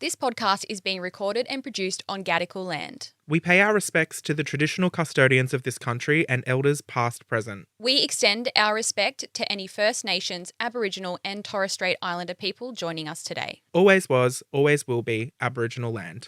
This podcast is being recorded and produced on Gadigal land. We pay our respects to the traditional custodians of this country and elders past, present. We extend our respect to any First Nations, Aboriginal and Torres Strait Islander people joining us today. Always was, always will be Aboriginal land.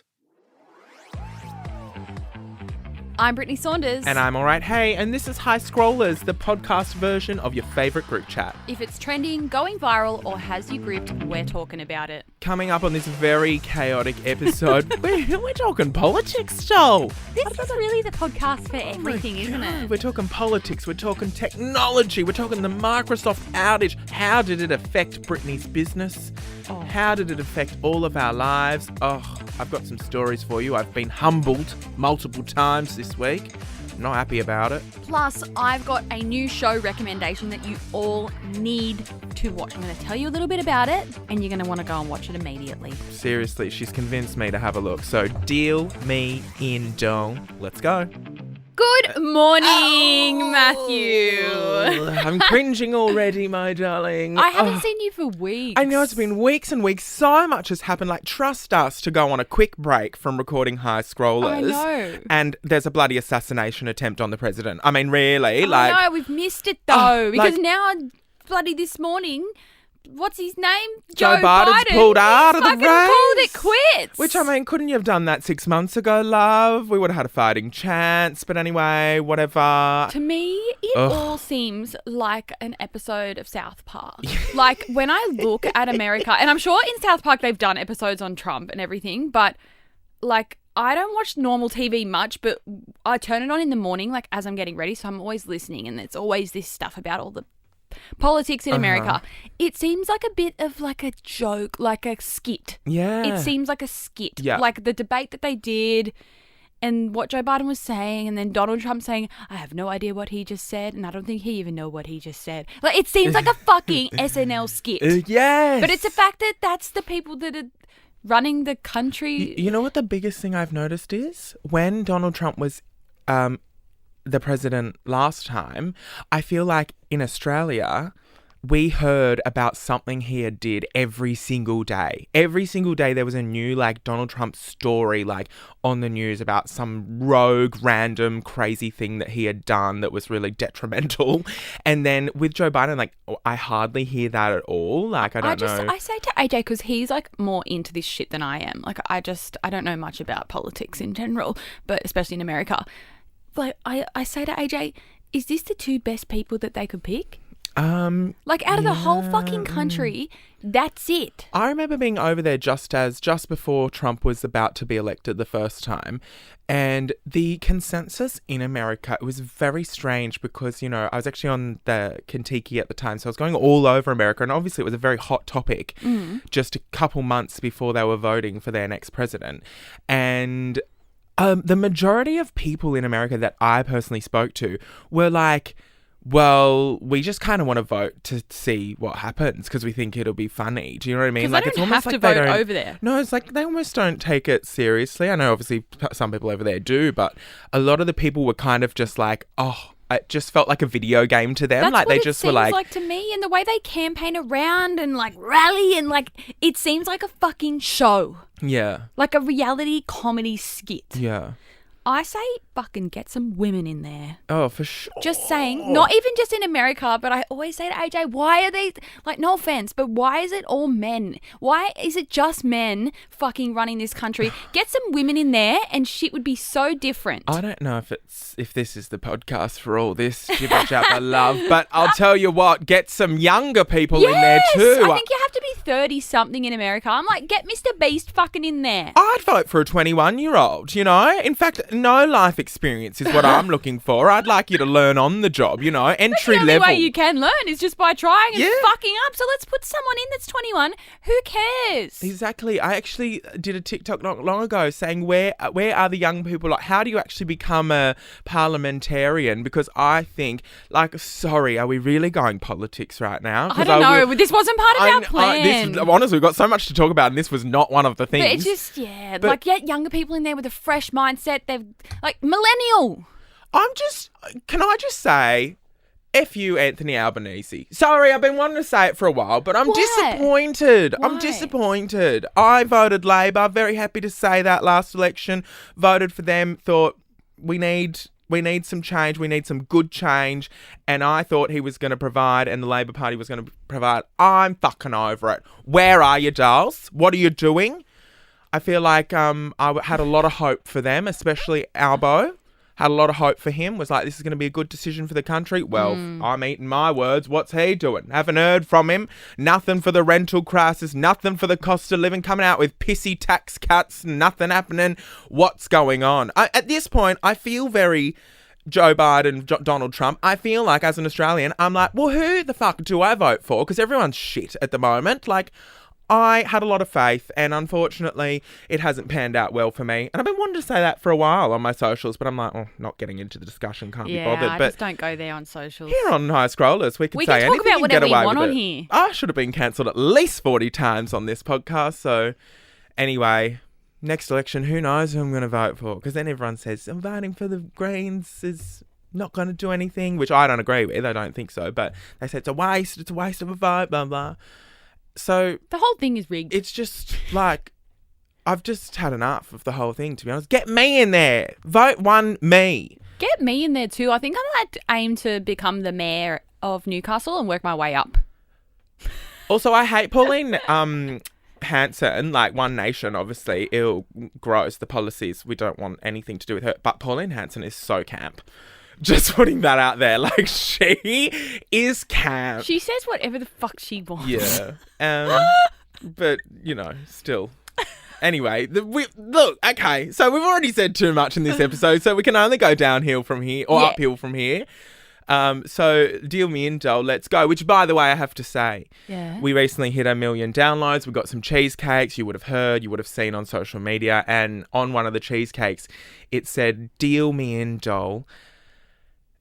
I'm Brittney Saunders. And I'm alright, hey, and this is High Scrollers, the podcast version of your favourite group chat. If it's trending, going viral or has you gripped, we're talking about it. Coming up on this very chaotic episode, we're talking politics, Joel. This is really the podcast for everything, isn't it? We're talking politics, we're talking technology, we're talking the Microsoft outage. How did it affect Brittney's business? How did it affect all of our lives? I've got some stories for you. I've been humbled multiple times this week. I'm not happy about it. Plus, I've got a new show recommendation that you all need to watch. I'm going to tell you a little bit about it, and you're going to want to go and watch it immediately. Seriously, she's convinced me to have a look. So deal me in, doll. Let's go. Good morning, Matthew. I'm cringing already, my darling. I haven't seen you for weeks. I know, it's been weeks and weeks. So much has happened. Like, trust us to go on a quick break from recording High Scrollers. I know. And there's a bloody assassination attempt on the president. I mean, really? I know, we've missed it though. Because now, bloody this morning, what's his name? Joe Biden's pulled out of the race. Called it quits. Which, I mean, couldn't you have done that 6 months ago, love? We would have had a fighting chance. But anyway, whatever. To me, it all seems like an episode of South Park. Like, when I look at America, and I'm sure in South Park they've done episodes on Trump and everything, but, like, I don't watch normal TV much, but I turn it on in the morning, like, as I'm getting ready, so I'm always listening, and it's always this stuff about all the politics in America. It seems like a bit of like a joke, like a skit. Yeah. It seems like a skit. Yeah. Like the debate that they did and what Joe Biden was saying, and then Donald Trump saying, I have no idea what he just said, and I don't think he even know what he just said. Like, it seems like a fucking SNL skit. Yes. But it's the fact that that's the people that are running the country. You know what the biggest thing I've noticed is? When Donald Trump was the president last time, I feel like in Australia, we heard about something he had did every single day. Every single day there was a new, like, Donald Trump story, like, on the news about some rogue, random, crazy thing that he had done that was really detrimental. And then with Joe Biden, like, I hardly hear that at all. Like, I don't know. I say to AJ, because he's, like, more into this shit than I am. Like, I don't know much about politics in general, but especially in America. But I say to AJ, is this the two best people that they could pick? Like, out of the whole fucking country, that's it. I remember being over there just before Trump was about to be elected the first time. And the consensus in America, it was very strange because, you know, I was actually on the Kentucky at the time. So I was going all over America. And obviously it was a very hot topic just a couple months before they were voting for their next president. And the majority of people in America that I personally spoke to were like, well, we just kind of want to vote to see what happens because we think it'll be funny. Do you know what I mean? Like, it's almost like they don't have to vote over there. No, it's like they almost don't take it seriously. I know obviously some people over there do, but a lot of the people were kind of just like, it just felt like a video game to them. That's like what they just were like to me, and the way they campaign around and like rally and like it seems like a fucking show. Yeah. Like a reality comedy skit. Yeah. I say fucking get some women in there. Oh, for sure. Just saying. Not even just in America, but I always say to AJ, why are they, like, no offense, but why is it all men? Why is it just men fucking running this country? Get some women in there and shit would be so different. I don't know if this is the podcast for all this jibber jabber love, but I'll tell you what, get some younger people in there too. I think you have to be 30-something in America. I'm like, get Mr. Beast fucking in there. I'd vote for a 21-year-old, you know? In fact, no life experience is what I'm looking for. I'd like you to learn on the job, you know, entry level. The only way you can learn is just by trying and fucking up. So let's put someone in that's 21. Who cares? Exactly. I actually did a TikTok not long ago saying where are the young people? Like, how do you actually become a parliamentarian? Because I think, like, sorry, are we really going politics right now? I don't know. This wasn't part of our plan. Honestly, we've got so much to talk about, and this was not one of the things. But it's just, get younger people in there with a fresh mindset. They've, like, millennial. Can I just say, F you, Anthony Albanese. Sorry, I've been wanting to say it for a while, but I'm disappointed. Why? I'm disappointed. I voted Labor. Very happy to say that last election. Voted for them. Thought we need some change. We need some good change. And I thought he was going to provide and the Labor Party was going to provide. I'm fucking over it. Where are you, dolls? What are you doing? I feel like I had a lot of hope for them, especially Albo. Had a lot of hope for him. Was like, this is going to be a good decision for the country. Well, I'm eating my words. What's he doing? Haven't heard from him. Nothing for the rental crisis. Nothing for the cost of living. Coming out with pissy tax cuts. Nothing happening. What's going on? At this point, I feel very Joe Biden, Donald Trump. I feel like, as an Australian, I'm like, well, who the fuck do I vote for? Because everyone's shit at the moment. Like, I had a lot of faith, and unfortunately, it hasn't panned out well for me. And I've been wanting to say that for a while on my socials, but I'm like, not getting into the discussion, can't be bothered. Yeah, but just don't go there on socials. Here on High Scrollers, we can say talk anything about and whatever get away we want with on it. here. I should have been cancelled at least 40 times on this podcast. So anyway, next election, who knows who I'm going to vote for? Because then everyone says, I'm voting for the Greens is not going to do anything, which I don't agree with. I don't think so. But they say it's a waste of a vote, blah, blah. So The whole thing is rigged. it's just like, I've just had enough of the whole thing, to be honest. Get me in there. Vote one me. Get me in there too. I think I might aim to become the mayor of Newcastle and work my way up. Also, I hate Pauline Hanson, like One Nation, obviously. Ew, gross. The policies, we don't want anything to do with her. But Pauline Hanson is so camp. Just putting that out there. Like, she is camp. She says whatever the fuck she wants. Yeah. But, still. Anyway, look, okay. So we've already said too much in this episode, so we can only go downhill from here, or uphill from here. So deal me in, doll. Let's go. Which, by the way, I have to say, we recently hit 1 million downloads. We got some cheesecakes. You would have heard, you would have seen on social media, and on one of the cheesecakes, it said, "Deal me in, doll."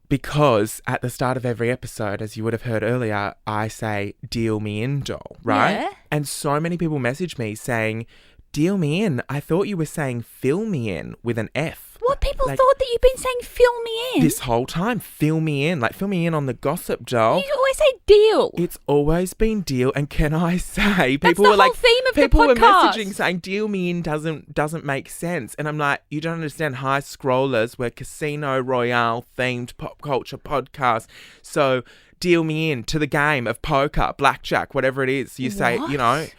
Because at the start of every episode, as you would have heard earlier, I say, "Deal me in, doll," right? Yeah. And so many people message me saying, "Deal me in. I thought you were saying fill me in with an F." What, people Like, thought that you've been saying fill me in? this whole time, fill me in. Like, fill me in on the gossip, doll. You always say deal. It's always been deal. And can I say, That's people the were like, whole theme of the people were podcast. messaging saying, "Deal me in doesn't make sense." And I'm like, you don't understand. High Scrollers, we're Casino Royale themed pop culture podcast. So deal me in to the game of poker, blackjack, whatever it is. You say, What?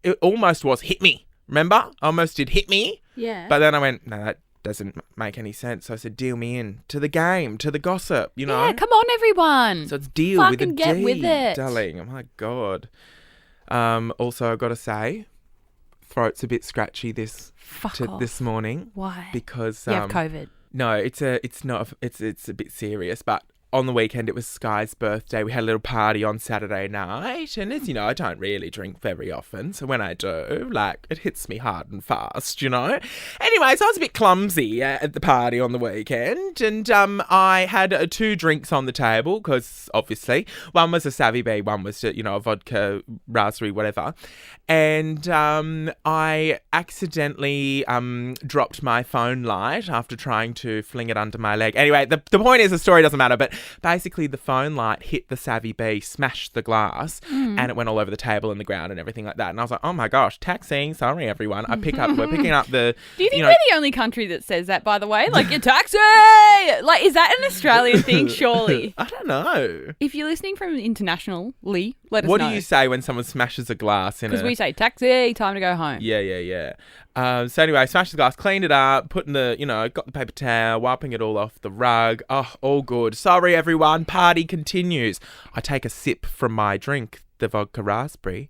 it almost was hit me. Remember? I almost did hit me. Yeah. But then I went, no, that doesn't make any sense. So I said, deal me in to the game, to the gossip, Yeah, come on, everyone. So it's deal with a Fucking get D, with it. darling. Oh my God. Also, I've got to say, throat's a bit scratchy this morning. Why? Because you have COVID. no, it's a bit serious, but on the weekend it was Sky's birthday. We had a little party on Saturday night, and as you know, I don't really drink very often, so when I do, like, it hits me hard and fast, Anyway, so I was a bit clumsy at the party on the weekend, and I had 2 drinks on the table, because obviously one was a Savvy Bee, one was a vodka raspberry whatever, and I accidentally dropped my phone light after trying to fling it under my leg. Anyway, the point is, the story doesn't matter, but basically the phone light hit the Savvy Bee, smashed the glass, and it went all over the table and the ground and everything like that. And I was like, oh my gosh, taxi, sorry everyone. We're picking up the... Do you think we're the only country that says that, by the way? Like, your taxi! Like, is that an Australian thing, surely? I don't know. If you're listening from internationally, let us know. What do you say when someone smashes a glass in a... Because we say, taxi, time to go home. Yeah. So anyway, smashed the glass, cleaned it up, putting got the paper towel, wiping it all off the rug. Oh, all good. Sorry, everyone. Party continues. I take a sip from my drink, the vodka raspberry.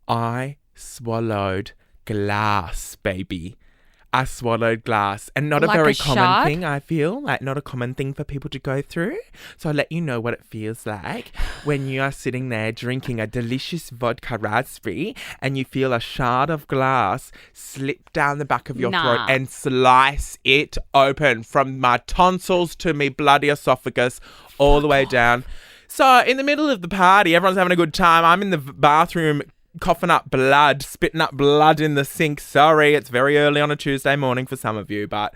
I swallowed glass, baby. I swallowed glass, and not Like a very a common shark? thing, I feel. Like, not a common thing for people to go through. So I'll let you know what it feels like when you are sitting there drinking a delicious vodka raspberry and you feel a shard of glass slip down the back of your throat and slice it open from my tonsils to me bloody esophagus all the way down. So in the middle of the party, everyone's having a good time. I'm in the bathroom coughing up blood, spitting up blood in the sink. Sorry, it's very early on a Tuesday morning for some of you, but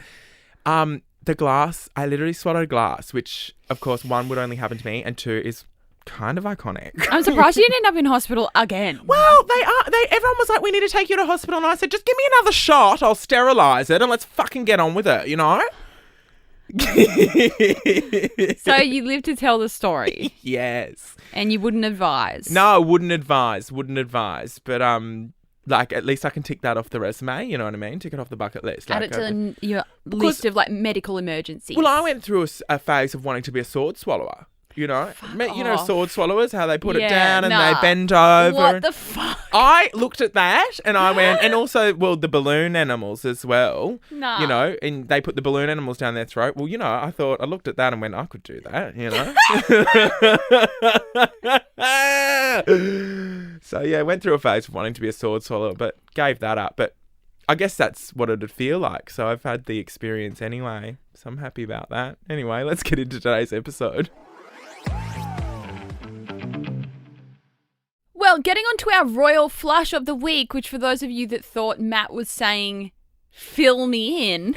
the the glass, I literally swallowed glass, which, of course, one would only happen to me, and two is kind of iconic. I'm surprised you didn't end up in hospital again. Well, everyone was like, we need to take you to hospital. And I said, just give me another shot. I'll sterilise it and let's fucking get on with it, you know? So you live to tell the story. Yes. And you wouldn't advise. No, I wouldn't advise. But like, at least I can tick that off the resume, you know what I mean? Tick it off the bucket list. Add like, it to your list of like medical emergencies. Well, I went through a phase of wanting to be a sword swallower. You know, sword swallowers, how they put it down and they bend over. What the fuck? I looked at that and I went, and also, well, the balloon animals as well. Nah. You know, and they put the balloon animals down their throat. Well, you know, I looked at that and went, I could do that, you know. So, yeah, went through a phase of wanting to be a sword swallower, but gave that up. But I guess that's what it'd feel like. So I've had the experience anyway. So I'm happy about that. Anyway, let's get into today's episode. Well, getting on to our royal flush of the week, which for those of you that thought Matt was saying, fill me in,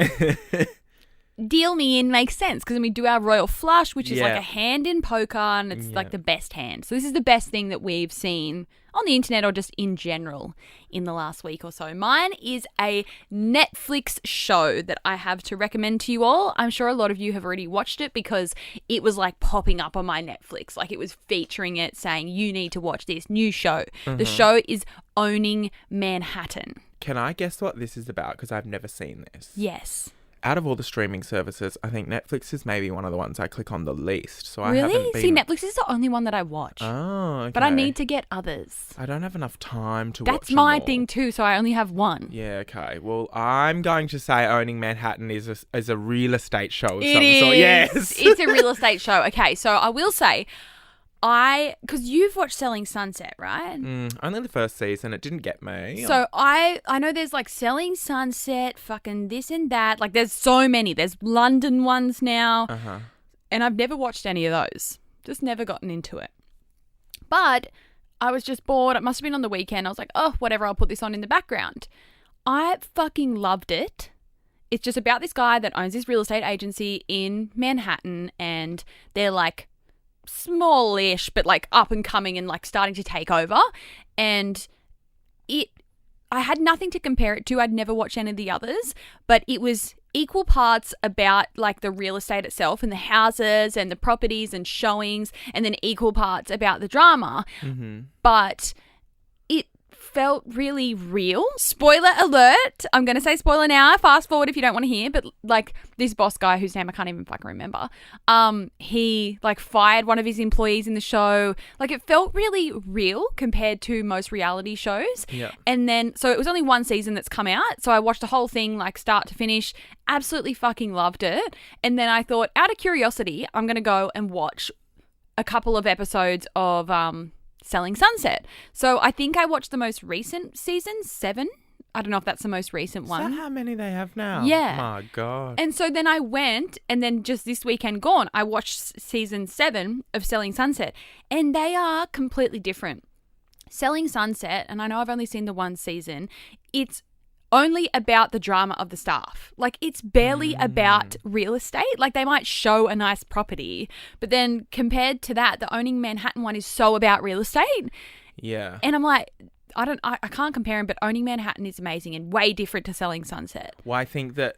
deal me in makes sense. Because we do our royal flush, which is like a hand in poker, and it's like the best hand. So this is the best thing that we've seen on the internet or just in general in the last week or so. Mine is a Netflix show that I have to recommend to you all. I'm sure a lot of you have already watched it because it was like popping up on my Netflix. Like it was featuring it saying, you need to watch this new show. Mm-hmm. The show is Owning Manhattan. Can I guess what this is about? Because I've never seen this. Yes. Out of all the streaming services, I think Netflix is maybe one of the ones I click on the least. So really? I haven't been... See, Netflix is the only one that I watch. Oh, okay. But I need to get others. I don't have enough time to watch That's my them all. thing too, so I only have one. Yeah, okay. Well, I'm going to say Owning Manhattan is a real estate show of It some is. sort. Yes. It's a real estate show. Okay, so I will say... because you've watched Selling Sunset, right? Only the first season. It didn't get me. So I know there's like Selling Sunset, fucking this and that. Like there's so many. There's London ones now. Uh-huh. And I've never watched any of those. Just never gotten into it. But I was just bored. It must have been on the weekend. I was like, oh, whatever, I'll put this on in the background. I fucking loved it. It's just about this guy that owns this real estate agency in Manhattan, and they're like smallish but like up and coming and like starting to take over, and I had nothing to compare it to. I'd never watched any of the others, but it was equal parts about like the real estate itself and the houses and the properties and showings, and then equal parts about the drama. Mm-hmm. But it felt really real. Spoiler alert. I'm going to say spoiler now. Fast forward if you don't want to hear. But like this boss guy whose name I can't even fucking remember. He like fired one of his employees in the show. Like it felt really real compared to most reality shows. Yeah. And then, so it was only one season that's come out. So I watched the whole thing like start to finish. Absolutely fucking loved it. And then I thought, out of curiosity, I'm going to go and watch a couple of episodes of, Selling Sunset. So I think I watched the most recent season, 7. I don't know if that's the most recent one. Is that how many they have now? Yeah. My God. And so then I went, and then just this weekend gone, I watched season 7 of Selling Sunset, and they are completely different. Selling Sunset, and I know I've only seen the one season, it's only about the drama of the staff. Like it's barely about real estate. Like they might show a nice property, but then compared to that, the Owning Manhattan one is so about real estate. Yeah. And I'm like, I can't compare them, but Owning Manhattan is amazing and way different to Selling Sunset. Well, I think that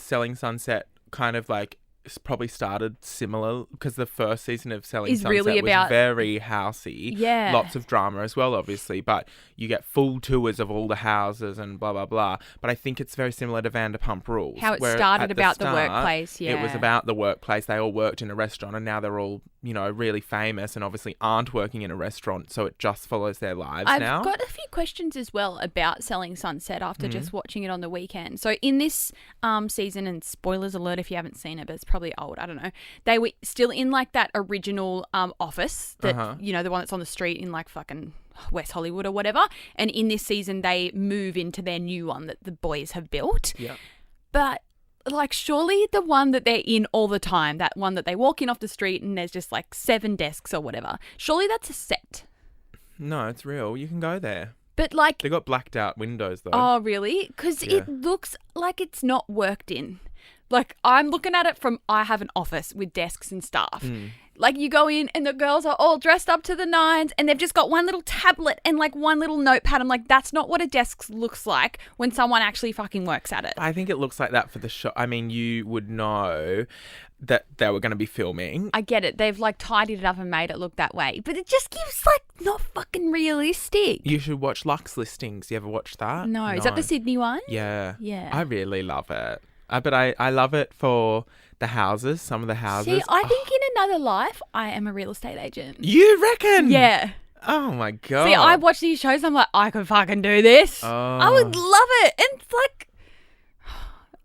Selling Sunset kind of like probably started similar because the first season of Selling Sunset really about was very housey. Yeah. Lots of drama as well, obviously, but you get full tours of all the houses and blah, blah, blah. But I think it's very similar to Vanderpump Rules. How it started about the workplace, yeah. It was about the workplace. They all worked in a restaurant and now they're all, you know, really famous and obviously aren't working in a restaurant, so it just follows their lives now. I've got a few questions as well about Selling Sunset after just watching it on the weekend. So in this season, and spoilers alert if you haven't seen it, but it's probably old, I don't know, they were still in like that original office that, you know, the one that's on the street in like fucking West Hollywood or whatever. And in this season, they move into their new one that the boys have built. Yeah. But like surely the one that they're in all the time, that one that they walk in off the street and there's just like 7 desks or whatever, surely that's a set. No, it's real. You can go there. But like... They got blacked out windows though. Oh, really? Because Yeah. it looks like it's not worked in. Like, I'm looking at it from, I have an office with desks and stuff. Like, you go in and the girls are all dressed up to the nines and they've just got one little tablet and like one little notepad. I'm like, that's not what a desk looks like when someone actually fucking works at it. I think it looks like that for the show. I mean, you would know that they were going to be filming. I get it. They've like tidied it up and made it look that way. But it just gives like not fucking realistic. You should watch Lux Listings. You ever watched that? No. Is that the Sydney one? Yeah. Yeah. I really love it. But I love it for the houses, some of the houses. See, I think in another life, I am a real estate agent. You reckon? Yeah. Oh my God. See, I watch these shows, I'm like, I could fucking do this. I would love it. And it's like,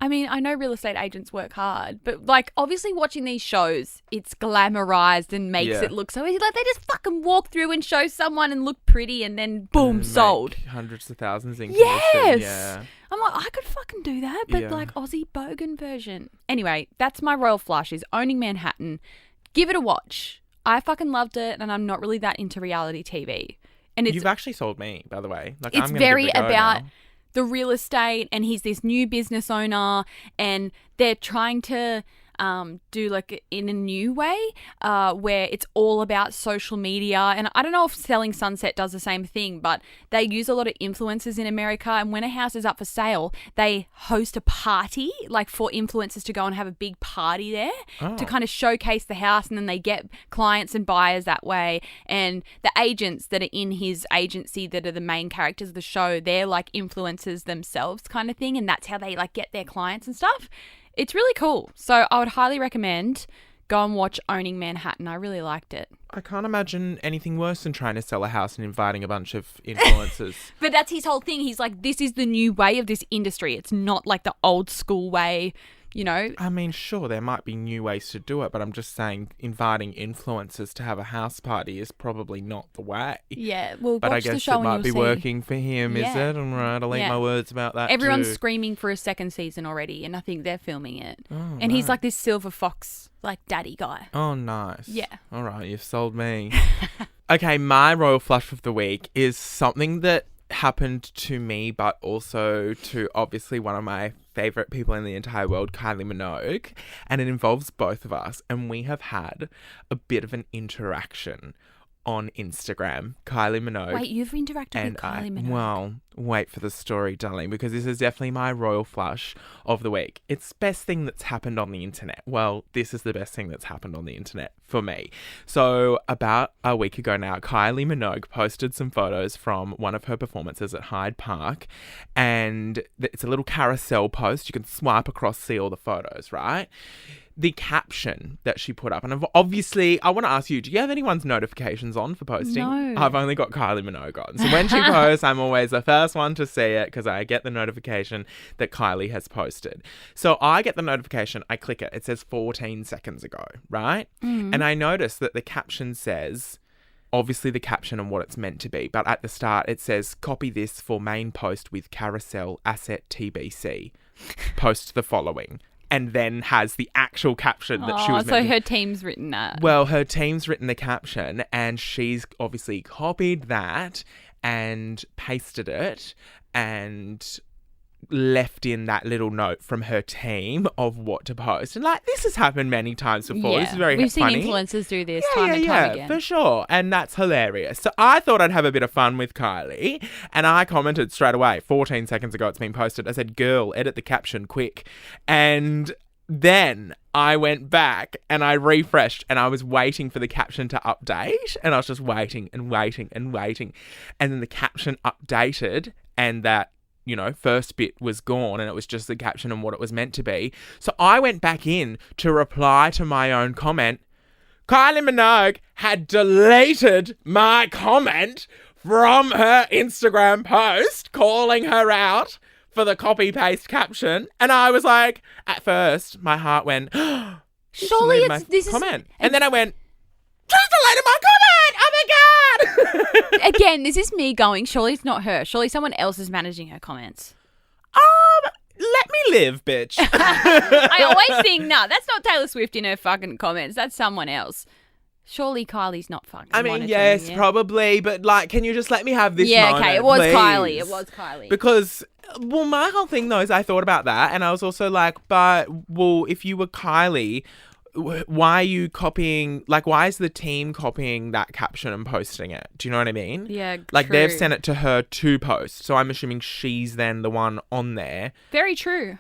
I mean, I know real estate agents work hard, but like obviously watching these shows, it's glamorized and makes it look so easy. Like they just fucking walk through and show someone and look pretty and then boom, sold. Hundreds of thousands in Yes. commission. Yeah. I'm like, I could fucking do that, but like Aussie bogan version. Anyway, that's my royal flush is Owning Manhattan. Give it a watch. I fucking loved it, and I'm not really that into reality TV. And You've actually sold me, by the way. Like, it's I'm gonna very give it a go about now. the real estate, and he's this new business owner, and they're trying to do like in a new way where it's all about social media. And I don't know if Selling Sunset does the same thing, but they use a lot of influencers in America, and when a house is up for sale, they host a party like for influencers to go and have a big party there to kind of showcase the house, and then they get clients and buyers that way. And the agents that are in his agency that are the main characters of the show, they're like influencers themselves kind of thing, and that's how they like get their clients and stuff. It's really cool. So I would highly recommend go and watch Owning Manhattan. I really liked it. I can't imagine anything worse than trying to sell a house and inviting a bunch of influencers. But that's his whole thing. He's like, this is the new way of this industry. It's not like the old school way, you know. I mean, sure, there might be new ways to do it, but I'm just saying inviting influencers to have a house party is probably not the way. Yeah, well, but I watch the guess show it might and be you'll see. working for him, is Yeah. it? All right, I'll eat my words about that Everyone's too. screaming for a second season already, and I think they're filming it. Oh, and he's right. like this silver fox, like daddy guy. Oh, nice. Yeah. All right, you've sold me. Okay, my royal flush of the week is something that happened to me, but also to obviously one of my favourite people in the entire world, Kylie Minogue, and it involves both of us, and we have had a bit of an interaction on Instagram. Kylie Minogue. Wait, you've interacted with Kylie Minogue? Well, wait for the story, darling, because this is definitely my royal flush of the week. It's the best thing that's happened on the internet. Well, this is the best thing that's happened on the internet for me. So about a week ago now, Kylie Minogue posted some photos from one of her performances at Hyde Park, and it's a little carousel post. You can swipe across, see all the photos, right? The caption that she put up, and obviously, I want to ask you, do you have anyone's notifications on for posting? No. I've only got Kylie Minogue on. So when she posts, I'm always the first one to see it because I get the notification that Kylie has posted. So I get the notification, I click it. It says 14 seconds ago, right? And I notice that the caption says, obviously the caption and what it's meant to be, but at the start it says, copy this for main post with carousel asset TBC. Post the following. And then has the actual caption that she was meant to... So her team's written that. Well, her team's written the caption, and she's obviously copied that and pasted it and left in that little note from her team of what to post. And like, this has happened many times before. Yeah. This is very We've funny. seen influencers do this time and time again. For sure. And that's hilarious. So I thought I'd have a bit of fun with Kylie, and I commented straight away, 14 seconds ago it's been posted. I said, girl, edit the caption quick. And then I went back and I refreshed, and I was waiting for the caption to update, and I was just waiting and waiting and waiting. And then the caption updated, and that, you know, first bit was gone, and it was just the caption and what it was meant to be. So I went back in to reply to my own comment. Kylie Minogue had deleted my comment from her Instagram post, calling her out for the copy-paste caption. And I was like, at first, my heart went, Surely my this comment. is... And then I went, she's deleted my comment! Oh my God! Again, this is me going, surely it's not her. Surely someone else is managing her comments. Let me live, bitch. I always think, nah, that's not Taylor Swift in her fucking comments. That's someone else. Surely Kylie's not fucking I mean, monitoring yes, you. probably, but like, can you just let me have this moment, okay, it was please? Kylie. It was Kylie. Because, well, my whole thing though is I thought about that and I was also like, but, well, if you were Kylie, why are you copying, like, why is the team copying that caption and posting it? Do you know what I mean? Yeah, Like, true. they've sent it to her to post, so I'm assuming she's then the one on there. Very true.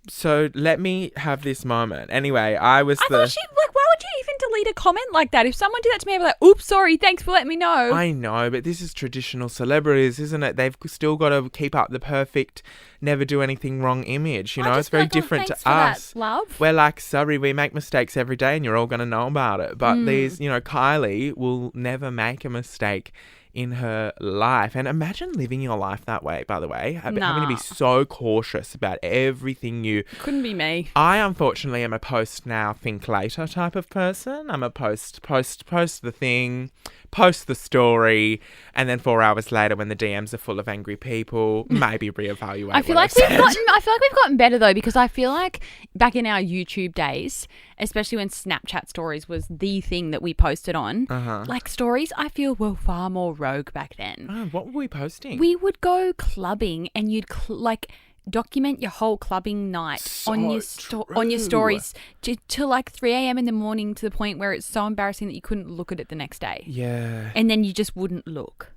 So let me have this moment. Anyway, I thought she, like, why would you even delete a comment like that? If someone did that to me, I'd be like, oops, sorry, thanks for letting me know. I know, but this is traditional celebrities, isn't it? They've still got to keep up the perfect, never do anything wrong image. You know, it's very different to us. That, love. We're like, sorry, we make mistakes every day and you're all going to know about it. But these, you know, Kylie will never make a mistake in her life. And imagine living your life that way, by the way. Having to be so cautious about everything you... Couldn't be me. I, unfortunately, am a post now, think later type of person. I'm a post the thing, post the story, and then 4 hours later when the DMs are full of angry people, maybe reevaluate I feel like we've gotten better though, because I feel like back in our YouTube days, especially when Snapchat stories was the thing that we posted on, like stories I feel were far more rogue back then. Oh, what were we posting? We would go clubbing and you'd document your whole clubbing night on your stories to like 3 a.m. in the morning, to the point where it's so embarrassing that you couldn't look at it the next day. Yeah. And then you just wouldn't look.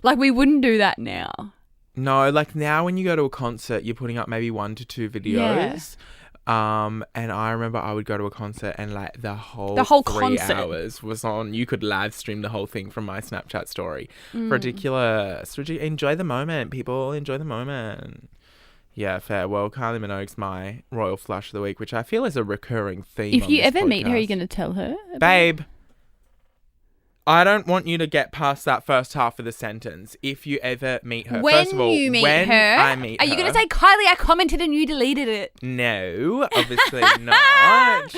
Like, we wouldn't do that now. No, like now when you go to a concert, you're putting up maybe 1 to 2 videos. And I remember I would go to a concert and like the whole 3 concert hours was on. You could live stream the whole thing from my Snapchat story. Ridiculous. Enjoy the moment, people. Enjoy the moment. Yeah, fair. Well, Kylie Minogue's my royal flush of the week, which I feel is a recurring theme. If you ever meet her, are you going to tell her? Babe, I don't want you to get past that first half of the sentence. If you ever meet her. When first of all, you meet when her, I meet are you going to say, Kylie, I commented and you deleted it? No, obviously not.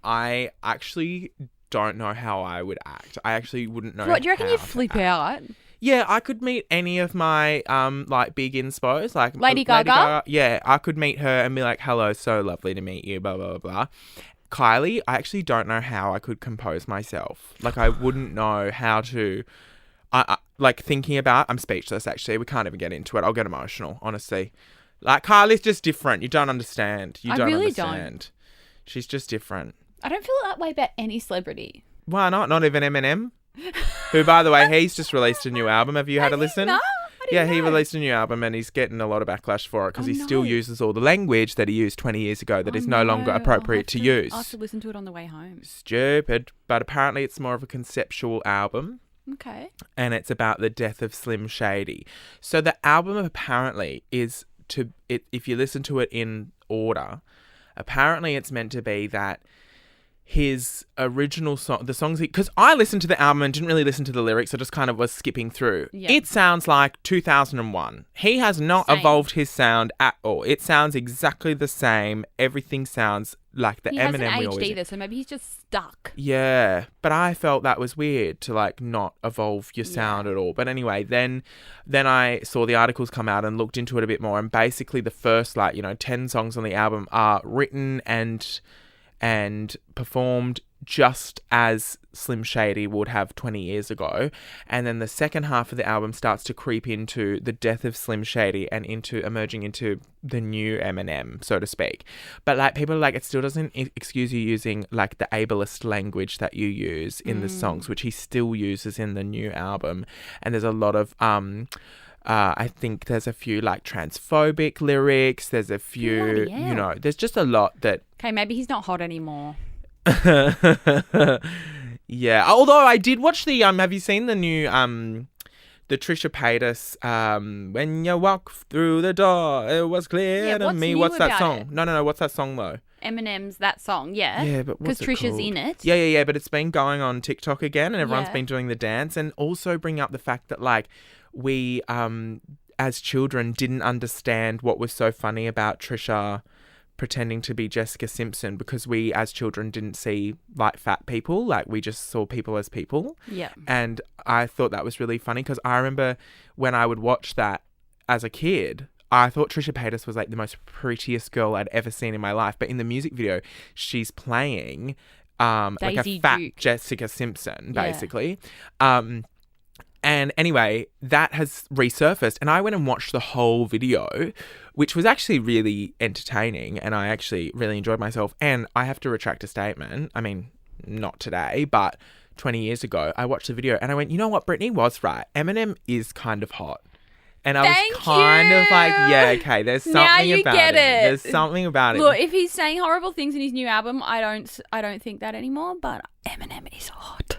I actually don't know how I would act. I actually wouldn't know. What, do you reckon you'd flip out? Yeah, I could meet any of my like big inspos, like Lady Gaga. Yeah, I could meet her and be like, "Hello, so lovely to meet you." Blah blah blah blah. Kylie, I actually don't know how I could compose myself. Like, I wouldn't know how to. I like thinking about. I'm speechless. Actually, we can't even get into it. I'll get emotional. Honestly, like Kylie's just different. You don't understand. You don't really understand. don't. She's just different. I don't feel that way about any celebrity. Why not? Not even Eminem. Who, by the way, he's just released a new album. Have you had a listen? No, yeah, he released a new album and he's getting a lot of backlash for it because he still uses all the language that he used 20 years ago that is no longer appropriate to use. I'll have to listen to it on the way home. Stupid. But apparently it's more of a conceptual album. Okay. And it's about the death of Slim Shady. So the album apparently is if you listen to it in order, apparently it's meant to be that his original song, the songs because I listened to the album and didn't really listen to the lyrics, I just kind of was skipping through. Yeah. It sounds like 2001. He has not evolved his sound at all. It sounds exactly the same. Everything sounds like the Eminem we always... He hasn't aged either, so maybe he's just stuck. Yeah, but I felt that was weird to like not evolve your sound at all. But anyway, then I saw the articles come out and looked into it a bit more, and basically the first 10 songs on the album are written and performed just as Slim Shady would have 20 years ago. And then the second half of the album starts to creep into the death of Slim Shady and emerging into the new Eminem, so to speak. But people are like, it still doesn't excuse you using like the ableist language that you use in the songs, which he still uses in the new album. And there's a lot of I think there's a few like transphobic lyrics. There's a few, there's just a lot that... Okay, maybe he's not hot anymore. Yeah. Although I did watch the, have you seen the new, the Trisha Paytas, when you walk through the door, it was clear to me. What's that song? No. What's that song though? Eminem's That Song, yeah. Yeah, but what's it Trisha's called? in it. Yeah, but it's been going on TikTok again and everyone's been doing the dance, and also bring up the fact that like we, as children, didn't understand what was so funny about Trisha pretending to be Jessica Simpson, because we as children didn't see like fat people, like we just saw people as people. Yeah. And I thought that was really funny because I remember when I would watch that as a kid, I thought Trisha Paytas was like the most prettiest girl I'd ever seen in my life. But in the music video, she's playing like a Daisy fat Duke. Jessica Simpson, Yeah. basically. And anyway, that has resurfaced, and I went and watched the whole video, which was actually really entertaining, and I actually really enjoyed myself. And I have to retract a statement. I mean, not today, but 20 years ago, I watched the video and I went, you know what, Brittney was right. Eminem is kind of hot. And I Thank was kind of like, you. yeah, okay, there's something Now you about get it. it. There's something about it. Look, if he's saying horrible things in his new album, I don't think that anymore. But Eminem is hot.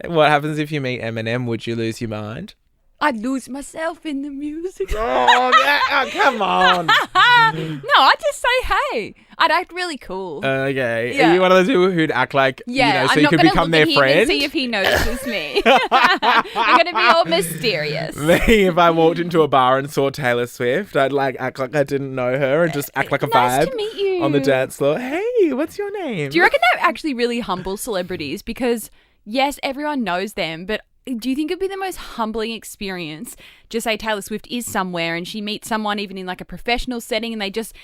What happens if you meet Eminem? Would you lose your mind? I'd lose myself in the music. Oh, come on. No, I'd just say hey. I'd act really cool. Okay. Yeah. Are you one of those people who'd act like, Yeah, so I'm you not could gonna become look their at him friend? and see if he notices me. I'm gonna be all mysterious. Me, if I walked into a bar and saw Taylor Swift, I'd like act like I didn't know her and just act like a Nice vibe to meet you. on the dance floor. Hey, what's your name? Do you reckon that actually really humbles celebrities? Because yes, everyone knows them, but do you think it'd be the most humbling experience? Just say Taylor Swift is somewhere and she meets someone even in like a professional setting and they just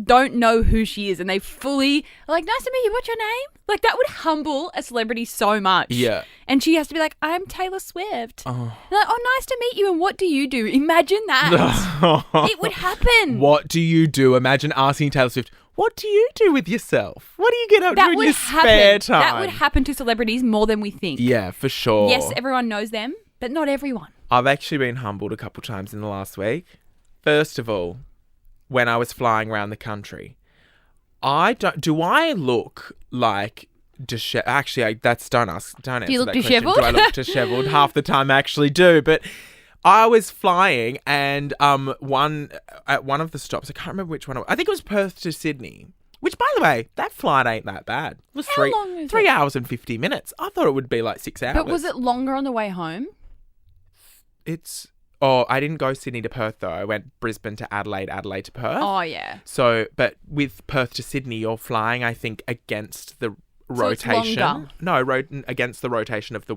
don't know who she is and they fully are like, nice to meet you, what's your name? Like that would humble a celebrity so much. Yeah. And she has to be like, I'm Taylor Swift. Oh. They're like, oh, nice to meet you. And what do you do? Imagine that. It would happen. What do you do? Imagine asking Taylor Swift, what do you do with yourself? What do you get up to in your spare time? That would happen to celebrities more than we think. Yeah, for sure. Yes, everyone knows them, but not everyone. I've actually been humbled a couple times in the last week. First of all, when I was flying around the country, do I look like disheveled? Actually, don't answer Do you look that question. dishevelled? Do I look dishevelled? Half the time I actually do, but I was flying and at one of the stops, I can't remember which one. I think it was Perth to Sydney. Which, by the way, that flight ain't that bad. It was How long is 3 it? hours and 50 minutes. I thought it would be like 6 hours. But was it longer on the way home? I didn't go Sydney to Perth though. I went Brisbane to Adelaide, Adelaide to Perth. Oh, yeah. So, but with Perth to Sydney, you're flying, I think, against the rotation. longer. No, against the rotation of the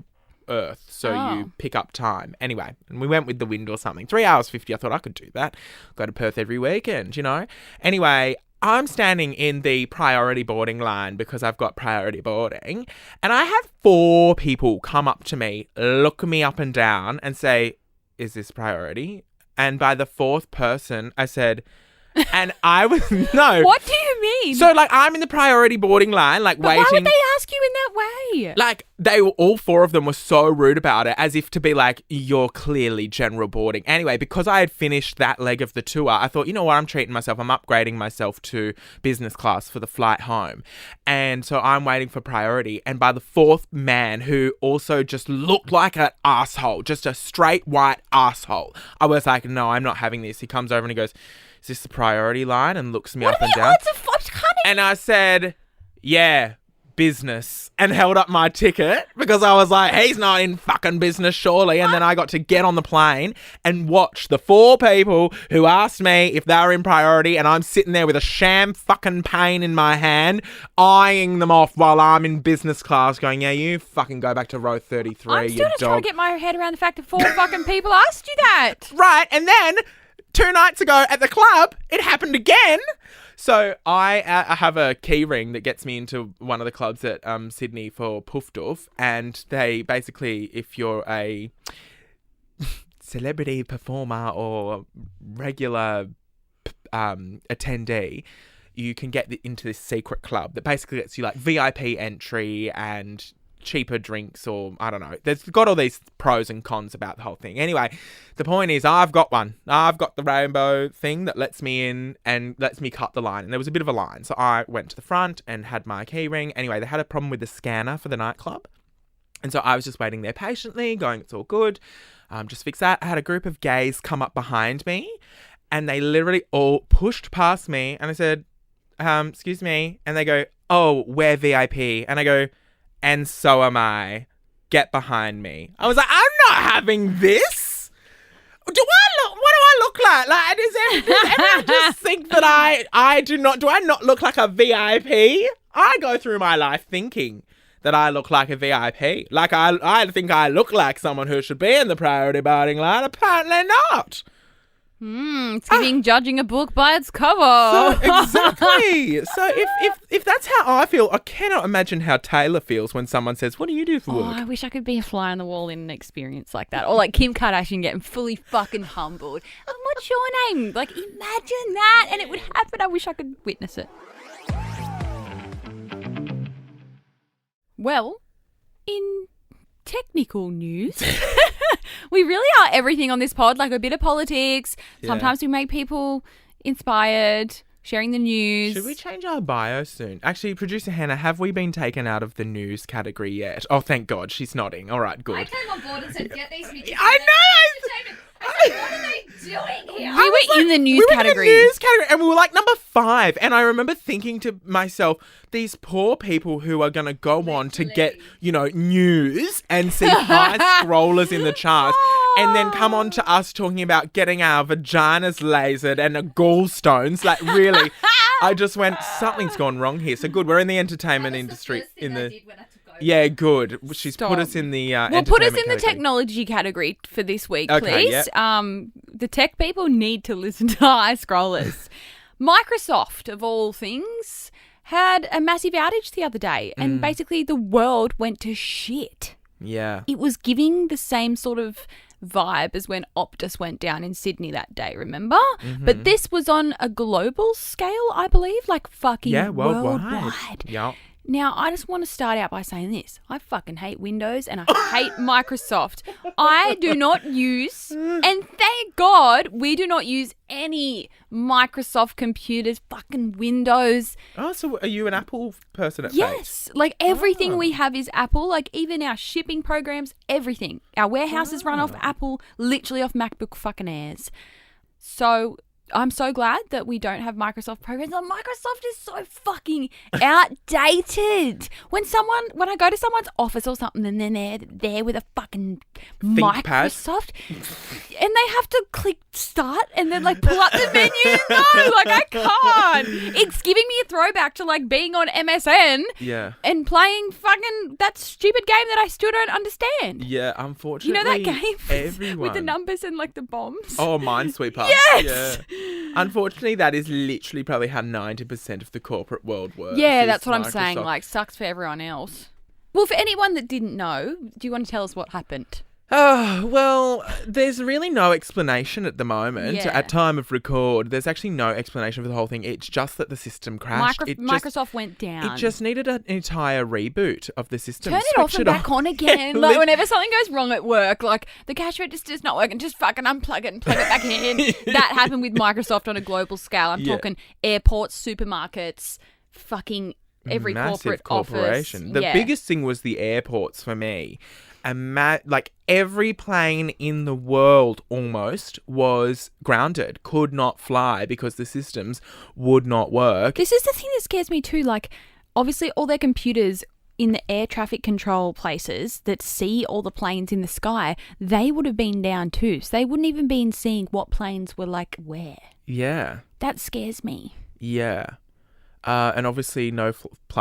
Earth. So Oh. you pick up time. Anyway, and we went with the wind or something. 3 hours 50. I thought I could do that. Go to Perth every weekend, you know. Anyway, I'm standing in the priority boarding line because I've got priority boarding. And I had 4 people come up to me, look me up and down and say, is this priority? And by the 4th person, I said, and I was, no. What do you mean? So, like, I'm in the priority boarding line, like, but waiting. why would they ask you in that way? Like, all 4 of them were so rude about it, as if to be like, you're clearly general boarding. Anyway, because I had finished that leg of the tour, I thought, you know what, I'm treating myself. I'm upgrading myself to business class for the flight home. And so I'm waiting for priority. And by the 4th man, who also just looked like an asshole, just a straight white asshole, I was like, no, I'm not having this. He comes over and he goes, is this the priority line? And looks me up and down. And I said, yeah, business, and held up my ticket because I was like, he's not in fucking business, surely. And then I got to get on the plane and watch the 4 people who asked me if they were in priority, and I'm sitting there with a sham fucking pain in my hand, eyeing them off while I'm in business class going, yeah, you fucking go back to row 33, I'm you still just trying dog. to get my head around the fact that 4 fucking people asked you that. Right, and then 2 nights ago at the club, it happened again. So I have a key ring that gets me into one of the clubs at Sydney for Poof Doof, and they basically, if you're a celebrity performer or regular attendee, you can get into this secret club that basically gets you like VIP entry and cheaper drinks, or I don't know. There's got all these pros and cons about the whole thing. Anyway, the point is I've got one. I've got the rainbow thing that lets me in and lets me cut the line. And there was a bit of a line. So I went to the front and had my key ring. Anyway, they had a problem with the scanner for the nightclub. And so I was just waiting there patiently, going, it's all good. Just fix that. I had a group of gays come up behind me and they literally all pushed past me. And I said, excuse me. And they go, oh, we're VIP. And I go, and so am I. Get behind me. I was like, I'm not having this. What do I look like? Like, does everyone just think that I do I not look like a VIP? I go through my life thinking that I look like a VIP. Like, I think I look like someone who should be in the priority boarding line. Apparently not. It's giving judging a book by its cover. So, exactly. So if that's how I feel, I cannot imagine how Taylor feels when someone says, "What do you do for work?" I wish I could be a fly on the wall in an experience like that. Or like Kim Kardashian getting fully fucking humbled. What's your name? Like, imagine that. And it would happen. I wish I could witness it. Well, in technical news, we really are everything on this pod, like a bit of politics. Yeah. Sometimes we make people inspired, sharing the news. Should we change our bio soon? Actually, producer Hannah, have we been taken out of the news category yet? Oh, thank God. She's nodding. All right, good. I came on board and said, get these bitches. I know! I said, what are they doing here? We were in the news category. We were in the news category, and we were like number 5. And I remember thinking to myself, these poor people who are going to go on to get, news and see high scrollers in the charts, and then come on to us talking about getting our vaginas lasered and gallstones. Like, really, I just went, something's gone wrong here. So good, we're in the entertainment industry. Yeah, good. She's put us in the put us in category. the technology category for this week, Okay, please. yeah. The tech people need to listen to high scrollers. Microsoft, of all things, had a massive outage the other day, and basically the world went to shit. Yeah. It was giving the same sort of vibe as when Optus went down in Sydney that day, remember? Mm-hmm. But this was on a global scale, I believe, like fucking worldwide. Yeah. Now, I just want to start out by saying this. I fucking hate Windows and I hate Microsoft. I do not use, and thank God, we do not use any Microsoft computers, fucking Windows. Oh, so are you an Apple person at Yes. Like everything we have is Apple. Like even our shipping programs, everything. Our warehouses run off Apple, literally off MacBook fucking Airs. So I'm so glad that we don't have Microsoft programs. Like, Microsoft is so fucking outdated. When I go to someone's office or something and then they're there with a fucking Microsoft and they have to click start and then like pull up the menu. No, like I can't. It's giving me a throwback to like being on MSN and playing fucking that stupid game that I still don't understand. Yeah, unfortunately. You know that game with the everyone. numbers and like the bombs? Oh, Minesweeper. Yes! Yeah. Unfortunately, that is literally probably how 90% of the corporate world works. Yeah, is that's what I'm Microsoft. saying. Like, sucks for everyone else. Well, for anyone that didn't know, do you want to tell us what happened? Oh, well, there's really no explanation at the moment. Yeah. At time of record, there's actually no explanation for the whole thing. It's just that the system crashed. Microsoft went down. It just needed an entire reboot of the system. Turn it off and back on again. Like whenever something goes wrong at work, like the cash register's not working, just fucking unplug it and plug it back in. That happened with Microsoft on a global scale. I'm talking airports, supermarkets, fucking every massive corporate corporation. office. The biggest thing was the airports for me. Like every plane in the world almost was grounded, could not fly because the systems would not work. This is the thing that scares me too. Like, obviously, all their computers in the air traffic control places that see all the planes in the sky, they would have been down too. So they wouldn't even been seeing what planes were like where. Yeah. That scares me. Yeah. And obviously no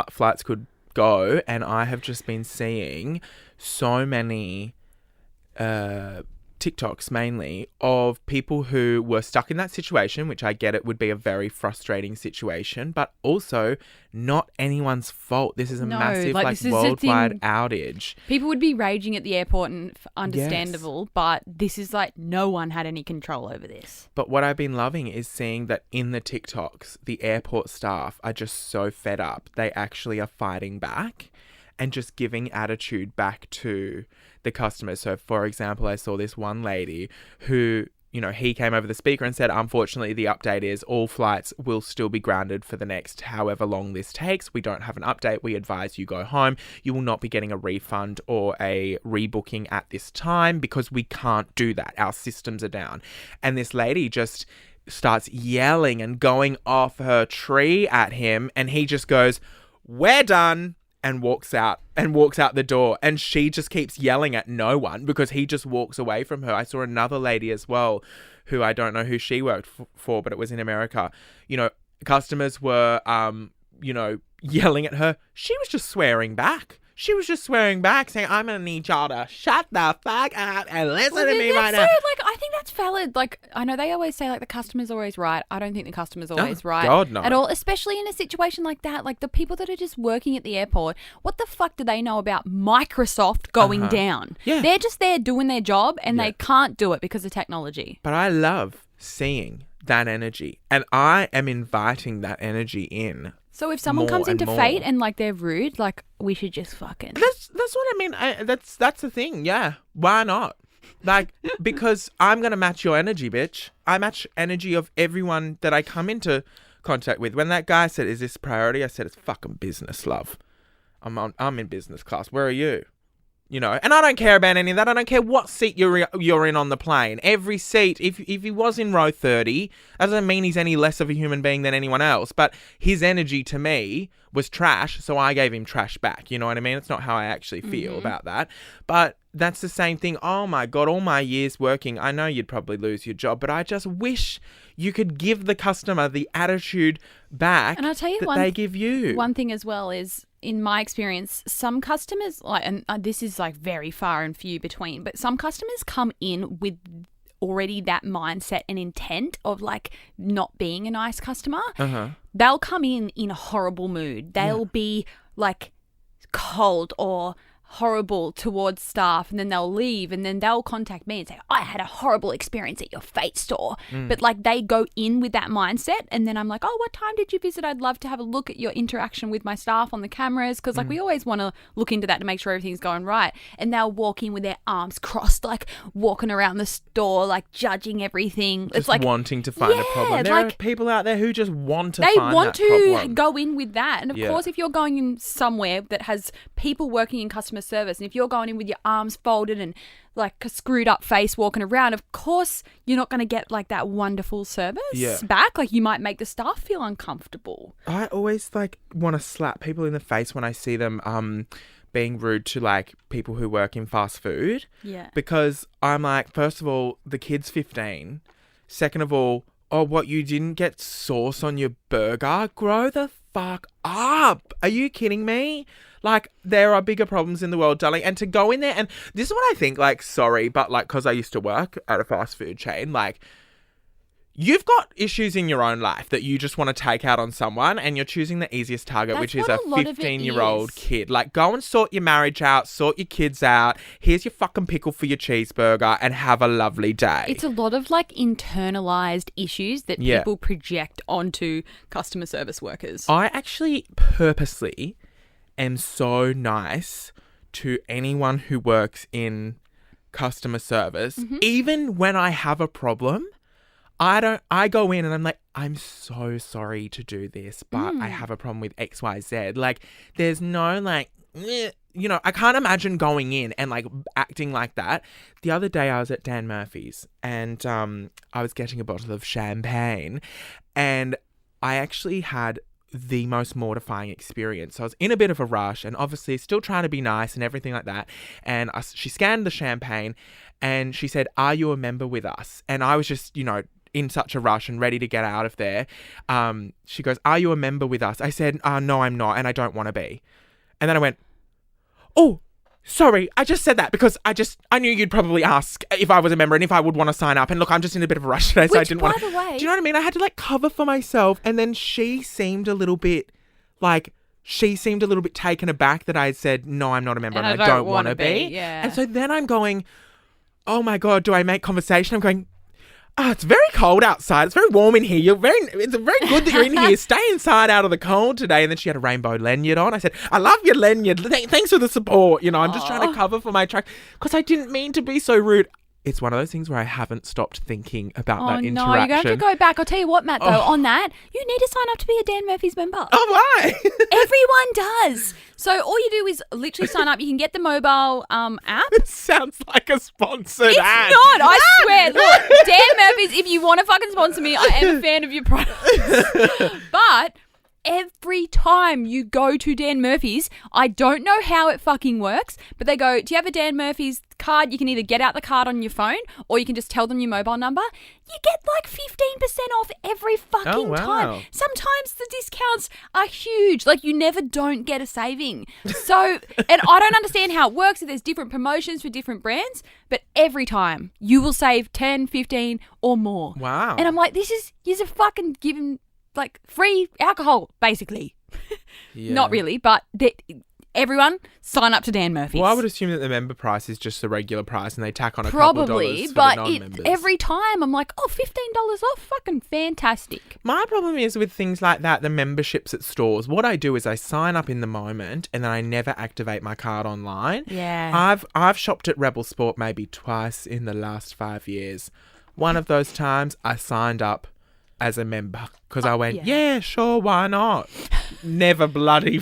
flights could go. And I have just been seeing so many TikToks mainly of people who were stuck in that situation, which I get it would be a very frustrating situation, but also not anyone's fault. This is a massive worldwide outage. People would be raging at the airport and understandable, but this is like no one had any control over this. But what I've been loving is seeing that in the TikToks, the airport staff are just so fed up. They actually are fighting back and just giving attitude back to the customers. So, for example, I saw this one lady who, he came over the speaker and said, unfortunately, the update is all flights will still be grounded for the next however long this takes. We don't have an update. We advise you go home. You will not be getting a refund or a rebooking at this time because we can't do that. Our systems are down. And this lady just starts yelling and going off her tree at him. And he just goes, "We're done." And walks out the door. And she just keeps yelling at no one because he just walks away from her. I saw another lady as well who I don't know who she worked for, but it was in America. Customers were, yelling at her. She was just swearing back. Saying, I'm going to need y'all to shut the fuck up and listen to me right now. I think that's valid. Like, I know they always say, like, the customer's always right. I don't think the customer's always right. God, no. At all, especially in a situation like that. Like, the people that are just working at the airport, what the fuck do they know about Microsoft going down? Yeah. They're just there doing their job, and they can't do it because of technology. But I love seeing that energy, and I am inviting that energy in. So if someone comes into Fate and, like, they're rude, like, we should just fucking... That's what I mean. That's the thing. Yeah. Why not? Like, because I'm going to match your energy, bitch. I match energy of everyone that I come into contact with. When that guy said, is this priority? I said, it's fucking business, love. I'm in business class. Where are you? You know, and I don't care about any of that. I don't care what seat you're in on the plane. Every seat, if he was in row 30, that doesn't mean he's any less of a human being than anyone else. But his energy to me was trash, so I gave him trash back. You know what I mean? It's not how I actually feel about that. But that's the same thing. Oh my God, all my years working, I know you'd probably lose your job, but I just wish you could give the customer the attitude back and I'll tell you that they give you. One thing as well is, in my experience, some customers, like, and this is like very far and few between, but some customers come in with already that mindset and intent of, like, not being a nice customer. They'll come in a horrible mood. They'll be like cold or horrible towards staff, and then they'll leave, and then they'll contact me and say, I had a horrible experience at your Fate store. But, like, they go in with that mindset, and then I'm like, oh, what time did you visit? I'd love to have a look at your interaction with my staff on the cameras, because, like, we always want to look into that to make sure everything's going right. And they'll walk in with their arms crossed, like, walking around the store, like, judging everything. Just it's like wanting to find a problem. There are people out there who just want to find that problem. They want to go in with that. And, of course, if you're going in somewhere that has people working in customer service, and if you're going in with your arms folded and, like, a screwed up face walking around, of course you're not going to get, like, that wonderful service back. Like, you might make the staff feel uncomfortable. I always, like, want to slap people in the face when I see them being rude to, like, people who work in fast food. Yeah. Because I'm like, first of all, the kid's 15. Second of all, oh, what, you didn't get sauce on your burger? Grow the fuck up. Are you kidding me? Like, there are bigger problems in the world, darling. And to go in there, and this is what I think, like, sorry, but, like, because I used to work at a fast food chain, like, you've got issues in your own life that you just want to take out on someone, and you're choosing the easiest target, which is a 15-year-old kid. Like, go and sort your marriage out, sort your kids out. Here's your fucking pickle for your cheeseburger, and have a lovely day. It's a lot of, like, internalized issues that people project onto customer service workers. I actually purposely am so nice to anyone who works in customer service. Even when I have a problem, I go in and I'm like, I'm so sorry to do this, but I have a problem with XYZ. Like, there's no, like, you know, I can't imagine going in and, like, acting like that. The other day I was at Dan Murphy's and I was getting a bottle of champagne, and I actually had the most mortifying experience. So I was in a bit of a rush and obviously still trying to be nice and everything like that. And she scanned the champagne and she said, are you a member with us? And I was just, you know, in such a rush and ready to get out of there. She goes, are you a member with us? I said, no, I'm not, and I don't want to be. And then I went, oh, sorry, I just said that because I knew you'd probably ask if I was a member and if I would want to sign up. And look, I'm just in a bit of a rush today, so I didn't want to. By the way, do you know what I mean? I had to, like, cover for myself. And then she seemed a little bit taken aback that I had said, no, I'm not a member and I don't want to be. Yeah. And so then I'm going, oh my God, do I make conversation? I'm going, it's very cold outside. It's very warm in here. It's very good that you're in here. Stay inside out of the cold today. And then she had a rainbow lanyard on. I said, I love your lanyard. Thanks for the support. You know, I'm just trying to cover for my track because I didn't mean to be so rude. It's one of those things where I haven't stopped thinking about that interaction. Oh, no, you're going to have to go back. I'll tell you what, Matt, though, on that, you need to sign up to be a Dan Murphy's member. Oh, why? Everyone does. So all you do is literally sign up. You can get the mobile app. It sounds like a sponsored ad. It's not, I swear. Look, Dan Murphy's, if you want to fucking sponsor me, I am a fan of your products. But every time you go to Dan Murphy's, I don't know how it fucking works, but they go, do you have a Dan Murphy's card? You can either get out the card on your phone or you can just tell them your mobile number. You get like 15% off every fucking time. Sometimes the discounts are huge. Like, you never don't get a saving. So, and I don't understand how it works if there's different promotions for different brands, but every time you will save 10, 15 or more. Wow. And I'm like, you're fucking giving like free alcohol, basically. Yeah. Not really, but everyone sign up to Dan Murphy's. Well, I would assume that the member price is just the regular price and they tack on a couple of dollars for but the non-members. every time I'm like, oh, $15 off, fucking fantastic. My problem is with things like that, the memberships at stores. What I do is I sign up in the moment and then I never activate my card online. Yeah. I've shopped at Rebel Sport maybe twice in the last 5 years. One of those times I signed up as a member because I went, yeah, sure, why not? Never bloody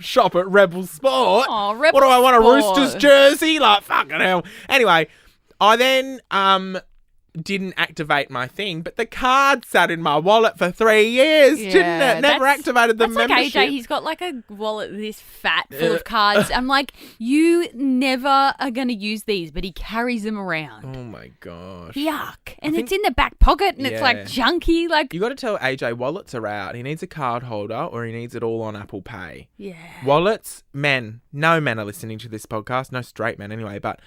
shop at Rebel Sport. Oh, Rebel What do I want, a Sport. Roosters jersey? Like, fucking hell. Anyway, I then didn't activate my thing, but the card sat in my wallet for 3 years, didn't it? Never activated the membership. That's like AJ, he's got like a wallet this fat full of cards. I'm like, you never are going to use these, but he carries them around. Oh my gosh. Yuck. And it's in the back pocket and it's like junky. Like, You got to tell AJ wallets are out. He needs a card holder or he needs it all on Apple Pay. yeah. Wallets, no men are listening to this podcast, no straight men anyway, but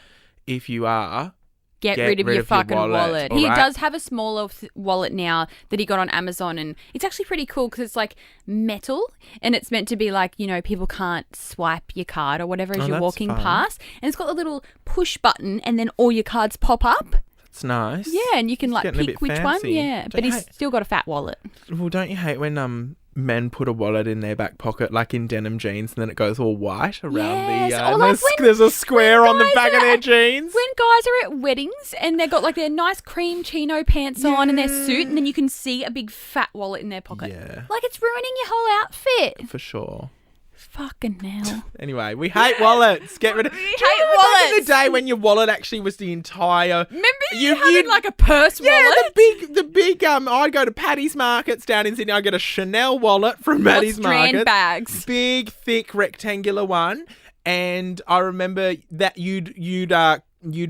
if you are, Get rid of your fucking wallet. all He right? does have a smaller wallet now that he got on Amazon, and it's actually pretty cool because it's like metal and it's meant to be like, you know, people can't swipe your card or whatever as you're that's walking fun. past. And it's got a little push button and then all your cards pop up. It's nice. Yeah, and you can like getting a pick bit which one. fancy. Yeah, Don't but you he's hate- still got a fat wallet. Well, don't you hate when men put a wallet in their back pocket, like in denim jeans, and then it goes all white around Yes, the... or and like there's a square on the guys back of are their at- jeans. When guys are at weddings and they've got like their nice cream chino pants on and their suit, and then you can see a big fat wallet in their pocket. Yeah. Like, it's ruining your whole outfit. For sure. Fucking hell. Anyway, we hate wallets. Get rid of... We Do you hate remember back in wallets. the day when your wallet actually was the entire... Remember you having like a purse Yeah, wallet? the big I'd go to Paddy's Markets down in Sydney. I'd get a Chanel wallet from Paddy's Strand Markets. bags. Big, thick, rectangular one. And I remember that you'd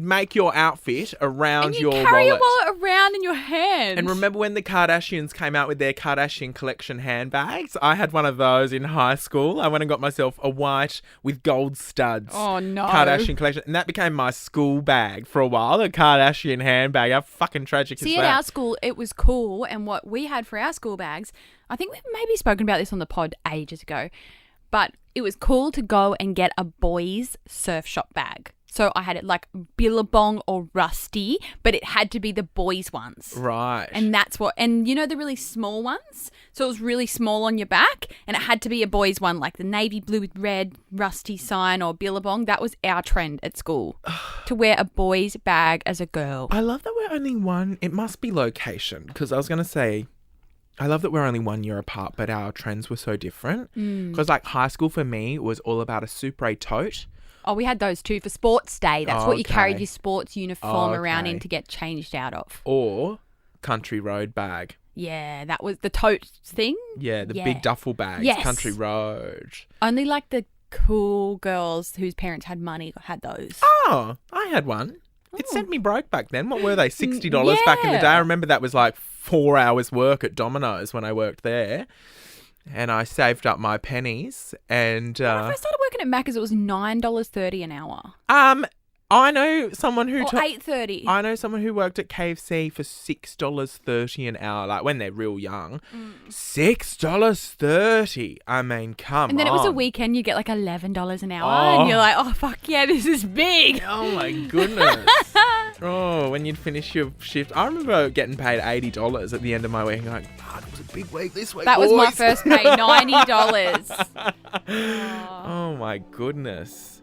make your outfit around And you your carry wallet. your wallet around in your hand. And remember when the Kardashians came out with their Kardashian collection handbags? I had one of those in high school. I went and got myself a white with gold studs. Oh, no. Kardashian collection. And that became my school bag for a while, the Kardashian handbag. How fucking tragic See, is at that? our school, it was cool. And what we had for our school bags, I think we've maybe spoken about this on the pod ages ago, but it was cool to go and get a boys' surf shop bag. So I had it like Billabong or Rusty, but it had to be the boys' ones. Right. And that's what, and you know the really small ones? So it was really small on your back, and it had to be a boys' one, like the navy blue with red Rusty sign or Billabong. That was our trend at school, to wear a boys' bag as a girl. I love that we're only one. It must be location, because I was going to say, I love that we're only 1 year apart, but our trends were so different. Because like high school for me was all about a Supre tote. Oh, we had those too for sports day. That's what you carried Okay. your sports uniform around in Okay. to get changed out of. Or country road bag. Yeah, that was the tote thing. Yeah, the Yeah. big duffel bags. Yes. Country road. Only like the cool girls whose parents had money had those. Oh, I had one. It sent me broke back then. What were they? $60 back in the day. I Yeah. remember that was like 4 hours work at Domino's when I worked there. And I saved up my pennies and When I first started working at Macca's, it was $9.30 an hour. I know someone who Or $8.30. I know someone who worked at KFC for $6.30 an hour, like when they're real young. $6.30. I mean, come on. And then it was a weekend, you get like $11 an hour, Oh. and you're like, oh fuck yeah, this is big. Oh my goodness. Oh, when you'd finish your shift. I remember getting paid $80 at the end of my week. Like, oh, it was a big week this week, That was my boys." first pay, $90. Oh my goodness.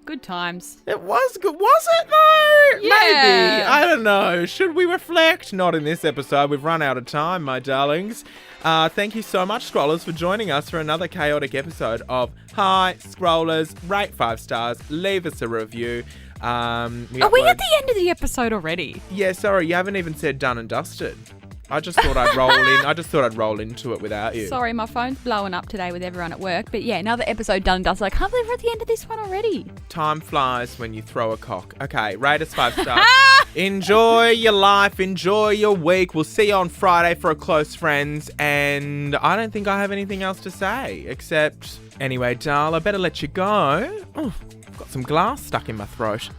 Good times. It was good, was it though? Yeah. Maybe. I don't know. Should we reflect? Not in this episode. We've run out of time, my darlings. Thank you so much, Scrollers, for joining us for another chaotic episode of Hi, Scrollers. Rate 5 stars. Leave us a review. Are we at the end of the episode already? Yeah, sorry, you haven't even said done and dusted. I just thought I'd roll in. I just thought I'd roll into it without you. Sorry, my phone's blowing up today with everyone at work. But yeah, another episode done and dusted. I can't believe we're at the end of this one already. Time flies when you throw a cock. Okay, rate us 5 stars. Enjoy your life. Enjoy your week. We'll see you on Friday for a Close Friends. And I don't think I have anything else to say except... Anyway, Darl, I better let you go. Oh, I've got some glass stuck in my throat.